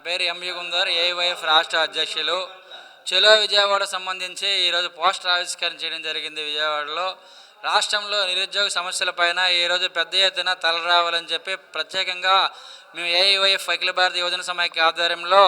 పేరు ఎం యుగంధర్, ఏఐవైఎఫ్ రాష్ట్ర అధ్యక్షులు. చెలో విజయవాడ సంబంధించి ఈరోజు పోస్టర్ ఆవిష్కరణ చేయడం జరిగింది. విజయవాడలో రాష్ట్రంలో నిరుద్యోగ సమస్యలపైన ఈరోజు పెద్ద ఎత్తున తలరావాలని చెప్పి ప్రత్యేకంగా మేము ఏఐవైఎఫ్ అఖిల భారత యువజన సమైక్య ఆధ్వర్యంలో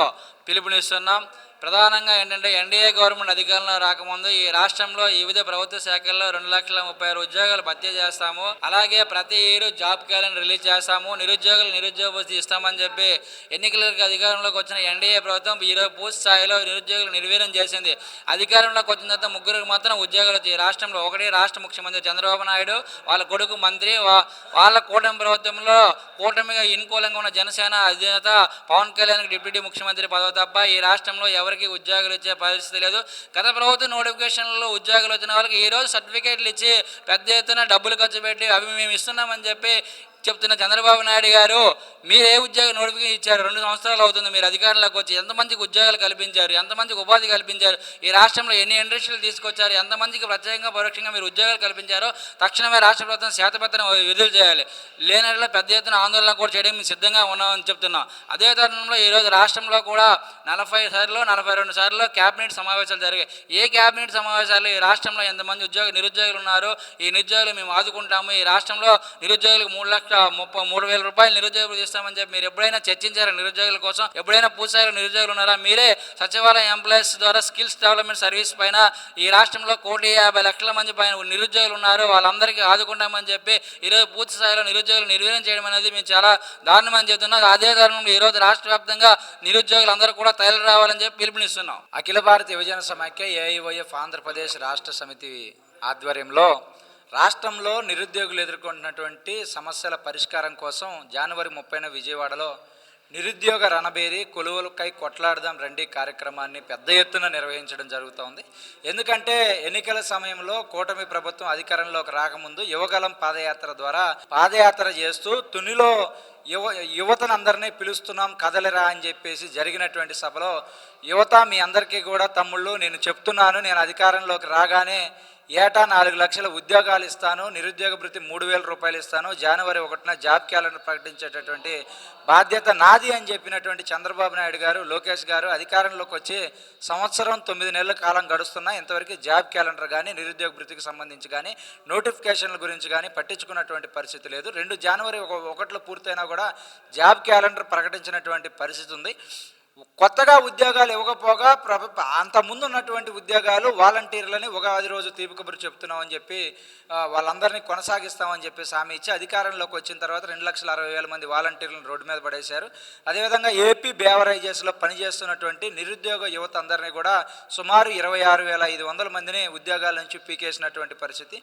పిలుపునిస్తున్నాం. ప్రధానంగా ఏంటంటే ఎన్డీఏ గవర్నమెంట్ అధికారంలో రాకముందు ఈ రాష్ట్రంలో వివిధ ప్రభుత్వ శాఖల్లో 2,30,030 ఉద్యోగాలు భర్తీ చేస్తాము. అలాగే ప్రతి ఏడు జాబ్ క్యాలెండర్ రిలీజ్ చేస్తాము. నిరుద్యోగ భృతి ఇస్తామని చెప్పి ఎన్నికలకు అధికారంలోకి వచ్చిన ఎన్డీఏ ప్రభుత్వం ఈరోజు పూర్తి స్థాయిలో నిరుద్యోగులు నిర్వీర్యం చేసింది. అధికారంలోకి వచ్చిన తర్వాత ముగ్గురికి మాత్రం ఉద్యోగాలు వచ్చాయి. రాష్ట్రంలో ఒకటి రాష్ట్ర ముఖ్యమంత్రి చంద్రబాబు నాయుడు, వాళ్ళ కొడుకు మంత్రి, వాళ్ళ కూటమి ప్రభుత్వంలో కూటమిగా ఇన్కూలంగా ఉన్న జనసేన అధినేత పవన్ కళ్యాణ్ డిప్యూటీ ముఖ్యమంత్రి పదవి తప్ప ఈ రాష్ట్రంలో ఎవరికి ఉద్యోగాలు ఇచ్చే పరిస్థితి లేదు. గత ప్రభుత్వ నోటిఫికేషన్లలో ఉద్యోగాలు వచ్చిన వాళ్ళకి ఈరోజు సర్టిఫికేట్లు ఇచ్చి పెద్ద ఎత్తున డబ్బులు ఖర్చు పెట్టి అవి మేము ఇస్తున్నామని చెప్పి చెప్తున్న చంద్రబాబు నాయుడు గారు, మీరు ఏ ఉద్యోగ నోటిఫికేషన్ ఇచ్చారు? 2 సంవత్సరాలు అవుతుంది మీరు అధికారంలోకి వచ్చి. ఎంతమందికి ఉద్యోగాలు కల్పించారు? ఎంతమందికి ఉపాధి కల్పించారు? ఈ రాష్ట్రంలో ఎన్ని ఇండస్ట్రీలు తీసుకొచ్చారు? ఎంతమందికి ప్రత్యేకంగా పరోక్షంగా మీరు ఉద్యోగాలు కల్పించారో తక్షణమే రాష్ట్ర ప్రభుత్వం శాతపత్రం విడుదల చేయాలి. లేనట్ల పెద్ద ఎత్తున ఆందోళన కూడా చేయడానికి మేము సిద్ధంగా ఉన్నామని చెప్తున్నాం. అదే తరుణంలో ఈరోజు రాష్ట్రంలో కూడా 40 సార్లు 42 సార్లు క్యాబినెట్ సమావేశాలు జరిగాయి. ఏ క్యాబినెట్ సమావేశాలు ఈ రాష్ట్రంలో ఎంతమంది నిరుద్యోగులు ఉన్నారు, ఈ నిరుద్యోగులు మేము ఆదుకుంటాము, ఈ రాష్ట్రంలో నిరుద్యోగులకు 3,33,000 రూపాయలు నిరుద్యోగులు ఇస్తామని చెప్పి మీరు ఎప్పుడైనా చర్చించారా? నిరుద్యోగుల కోసం ఎప్పుడైనా పూర్తిస్థాయిలో నిరుద్యోగులు ఉన్నారా? మీరే సచివాలయ ఎంప్లాయీస్ ద్వారా స్కిల్స్ డెవలప్మెంట్ సర్వీస్ పైన ఈ రాష్ట్రంలో 1,50,00,000 మంది పైన నిరుద్యోగులు ఉన్నారు, వాళ్ళందరికీ ఆదుకుంటామని చెప్పి ఈరోజు పూర్తి స్థాయిలో నిరుద్యోగులు నిర్వీర్యం చేయడం అనేది మేము చాలా దారుణమని చెప్తున్నాం. అదే కారణంలో ఈరోజు రాష్ట్ర వ్యాప్తంగా నిరుద్యోగులందరూ కూడా తయారు రావాలని చెప్పి పిలుపునిస్తున్నాం. అఖిల భారత యువజన సమైక్య ఏఐవైఎఫ్ ఆంధ్రప్రదేశ్ రాష్ట్ర సమితి ఆధ్వర్యంలో రాష్ట్రంలో నిరుద్యోగులు ఎదుర్కొంటున్నటువంటి సమస్యల పరిష్కారం కోసం జనవరి 30న విజయవాడలో నిరుద్యోగ రణబేరి కొలువులకై కొట్లాడదాం రండి కార్యక్రమాన్ని పెద్ద ఎత్తున నిర్వహించడం జరుగుతోంది. ఎందుకంటే ఎన్నికల సమయంలో కూటమి ప్రభుత్వం అధికారంలోకి రాకముందు యువగలం పాదయాత్ర ద్వారా పాదయాత్ర చేస్తూ తునిలో యువతనందరినీ పిలుస్తున్నాం కదలిరా అని చెప్పేసి జరిగినటువంటి సభలో యువత మీ అందరికీ కూడా తమ్ముళ్ళు నేను చెప్తున్నాను, నేను అధికారంలోకి రాగానే ఏటా 4 లక్షల ఉద్యోగాలు ఇస్తాను, నిరుద్యోగ భృతి 3,000 రూపాయలు ఇస్తాను, జనవరి 1న జాబ్ క్యాలెండర్ ప్రకటించేటటువంటి బాధ్యత నాది అని చెప్పినటువంటి చంద్రబాబు నాయుడు గారు, లోకేష్ గారు అధికారంలోకి వచ్చి సంవత్సరం 9 నెలల కాలం గడుస్తున్నా ఇంతవరకు జాబ్ క్యాలెండర్ కానీ నిరుద్యోగ భృతికి సంబంధించి కానీ నోటిఫికేషన్ల గురించి కానీ పట్టించుకున్నటువంటి పరిస్థితి లేదు. జనవరి 1 పూర్తయినా కూడా జాబ్ క్యాలెండర్ ప్రకటించినటువంటి పరిస్థితి ఉంది. కొత్తగా ఉద్యోగాలు ఇవ్వకపోగా అంతకుముందు ఉన్నటువంటి ఉద్యోగాలు వాలంటీర్లని ఉగాది రోజు తీపి కబురు చెప్తున్నామని చెప్పి వాళ్ళందరినీ కొనసాగిస్తామని చెప్పేసి హామీ ఇచ్చి అధికారంలోకి వచ్చిన తర్వాత 2,60,000 మంది వాలంటీర్లను రోడ్డు మీద పడేశారు. అదేవిధంగా ఏపీ బేవరేజెస్లో పనిచేస్తున్నటువంటి నిరుద్యోగ యువత అందరినీ కూడా సుమారు 26,500 మందిని ఉద్యోగాల నుంచి పీకేసినటువంటి పరిస్థితి.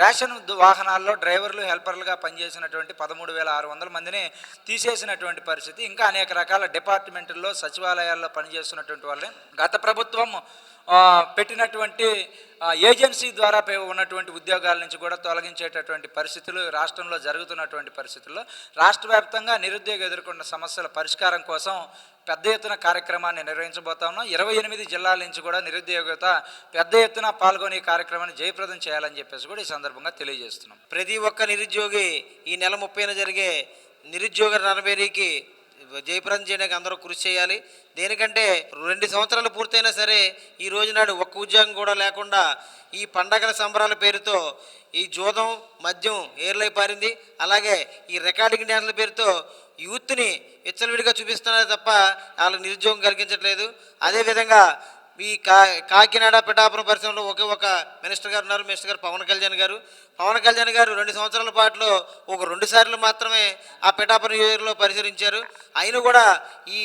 రేషన్ వాహనాల్లో డ్రైవర్లు హెల్పర్లుగా పనిచేసినటువంటి 13,600 మందిని తీసేసినటువంటి పరిస్థితి. ఇంకా అనేక రకాల డిపార్ట్మెంట్లో సచివాలయాల్లో పనిచేస్తున్నటువంటి వాళ్ళని గత ప్రభుత్వం పెట్టినటువంటి ఏజెన్సీ ద్వారా ఉన్నటువంటి ఉద్యోగాల నుంచి కూడా తొలగించేటటువంటి పరిస్థితులు రాష్ట్రంలో జరుగుతున్నటువంటి పరిస్థితుల్లో రాష్ట్ర వ్యాప్తంగా నిరుద్యోగం ఎదుర్కొన్న సమస్యల పరిష్కారం కోసం పెద్ద ఎత్తున కార్యక్రమాన్ని నిర్వహించబోతా ఉన్నాం. 28 జిల్లాల నుంచి కూడా నిరుద్యోగత పెద్ద ఎత్తున పాల్గొని ఈ కార్యక్రమాన్ని జయప్రదం చేయాలని చెప్పేసి కూడా ఈ సందర్భంగా తెలియజేస్తున్నాం. ప్రతి ఒక్క నిరుద్యోగి ఈ నెల 30న జరిగే నిరుద్యోగ రణబేరీకి జయప్రదం చేయడానికి అందరూ కృషి చేయాలి. దేనికంటే 2 సంవత్సరాలు పూర్తయినా సరే ఈ రోజు నాడు ఒక్క ఉద్యోగం కూడా లేకుండా ఈ పండగల సంబరాల పేరుతో ఈ జూదం మద్యం ఏర్లై పారింది. అలాగే ఈ రికార్డింగ్ డ్యాన్స్ల పేరుతో యూత్ని విచ్చలవిడిగా చూపిస్తున్నారు తప్ప వాళ్ళకి నిరుద్యోగం కలిగించట్లేదు. అదేవిధంగా ఈ కాకినాడ పిఠాపురం పరిశ్రమలో ఒక మినిస్టర్ గారు ఉన్నారు, మినిస్టర్ గారు పవన్ కళ్యాణ్ గారు. పవన్ కళ్యాణ్ గారు 2 సంవత్సరాల పాటులో ఒక 2 సార్లు మాత్రమే ఆ పిఠాపురం ఏరియాలో పరిశీలించారు. అయినా కూడా ఈ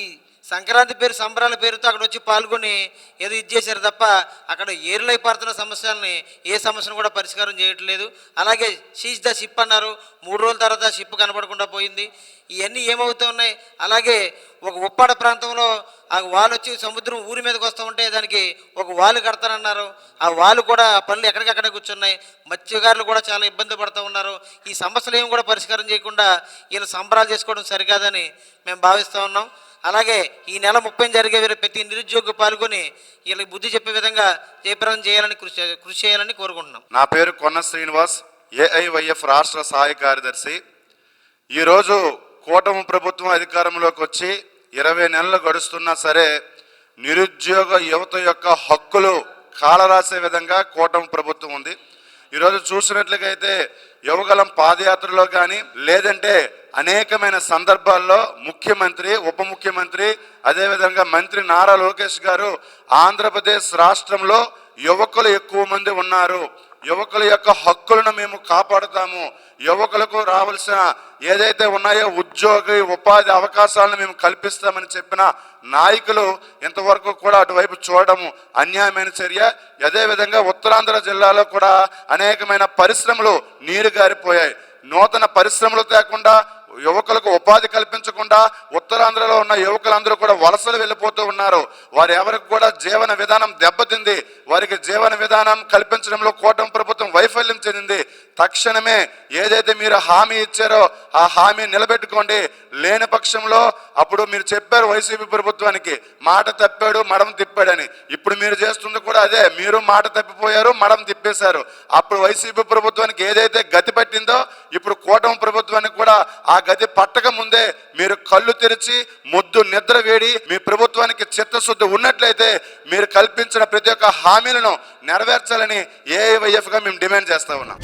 సంక్రాంతి సంబరాల పేరుతో అక్కడ వచ్చి పాల్గొని ఏదో చేశారు తప్ప అక్కడ ఏరులై పారుతున్న సమస్యల్ని ఏ సమస్యను కూడా పరిష్కారం చేయట్లేదు. అలాగే సీజ్ ద షిప్ అన్నారు, 3 రోజుల తర్వాత షిప్ కనపడకుండా పోయింది. ఇవన్నీ ఏమవుతూ ఉన్నాయి. అలాగే ఒక ఉప్పాడ ప్రాంతంలో ఆ వాలు వచ్చి సముద్రం ఊరి మీదకి వస్తూ ఉంటే దానికి ఒక వాలు కడతారన్నారు. ఆ వాలు కూడా పనులు ఎక్కడికక్కడ కూర్చున్నాయి. మత్స్యకారులు కూడా చాలా ఇబ్బంది పడుతూ ఉన్నారు. ఈ సమస్యలు ఏమి కూడా పరిష్కారం చేయకుండా వీళ్ళు సంబరాలు చేసుకోవడం సరికాదని మేము భావిస్తూ ఉన్నాం. అలాగే ఈ నెల 30 జరిగే ప్రతి నిరుద్యోగి పాల్గొని వీళ్ళకి బుద్ధి చెప్పే విధంగా జయప్రదం చేయాలని కృషి చేయాలని కోరుకుంటున్నాం. నా పేరు కొన్న శ్రీనివాస్, ఏఐవైఎఫ్ రాష్ట్ర సహాయ కార్యదర్శి. ఈరోజు కూటమి ప్రభుత్వం అధికారంలోకి వచ్చి 20 నెలలు గడుస్తున్నా సరే నిరుద్యోగ యువత యొక్క హక్కులు కాలరాసే విధంగా కూటమి ప్రభుత్వం ఉంది. ఈరోజు చూసినట్లయితే యువగలం పాదయాత్రలో కానీ లేదంటే అనేకమైన సందర్భాల్లో ముఖ్యమంత్రి, ఉప ముఖ్యమంత్రి, అదేవిధంగా మంత్రి నారా లోకేష్ గారు ఆంధ్రప్రదేశ్ రాష్ట్రంలో యువకులు ఎక్కువ మంది ఉన్నారు, యువకుల యొక్క హక్కులను మేము కాపాడుతాము, యువకులకు రావాల్సిన ఏదైతే ఉన్నాయో ఉపాధి అవకాశాలను మేము కల్పిస్తామని చెప్పిన నాయకులు ఇంతవరకు కూడా అటువైపు చూడడం అన్యాయమైన చర్య. అదేవిధంగా ఉత్తరాంధ్ర జిల్లాలో కూడా అనేకమైన పరిశ్రమలు నీరు గారిపోయాయి. నూతన పరిశ్రమలు తేకుండా, యువకులకు ఉపాధి కల్పించకుండా ఉత్తరాంధ్రలో ఉన్న యువకులందరూ కూడా వలసలు వెళ్ళిపోతూ ఉన్నారు. వారు ఎవరికి కూడా జీవన విధానం దెబ్బతింది. వారికి జీవన విధానం కల్పించడంలో కూటమి ప్రభుత్వం వైఫల్యం చెందింది. తక్షణమే ఏదైతే మీరు హామీ ఇచ్చారో ఆ హామీ నిలబెట్టుకోండి. లేని పక్షంలో అప్పుడు మీరు చెప్పారు వైసీపీ ప్రభుత్వానికి మాట తప్పాడు మడం తిప్పాడని. ఇప్పుడు మీరు చేస్తుంది కూడా అదే, మీరు మాట తప్పిపోయారు, మడం తిప్పేశారు. అప్పుడు వైసీపీ ప్రభుత్వానికి ఏదైతే గతి పట్టిందో ఇప్పుడు కూటమి ప్రభుత్వానికి కూడా ఆ గది పట్టక ముందే మీరు కళ్ళు తెరిచి ముద్దు నిద్ర వేడి మీ ప్రభుత్వానికి చిత్తశుద్ధి ఉన్నట్లయితే మీరు కల్పించిన ప్రతి ఒక్క హామీలను నెరవేర్చాలని ఏఐవైఎఫ్గా మేము డిమాండ్ చేస్తా ఉన్నాం.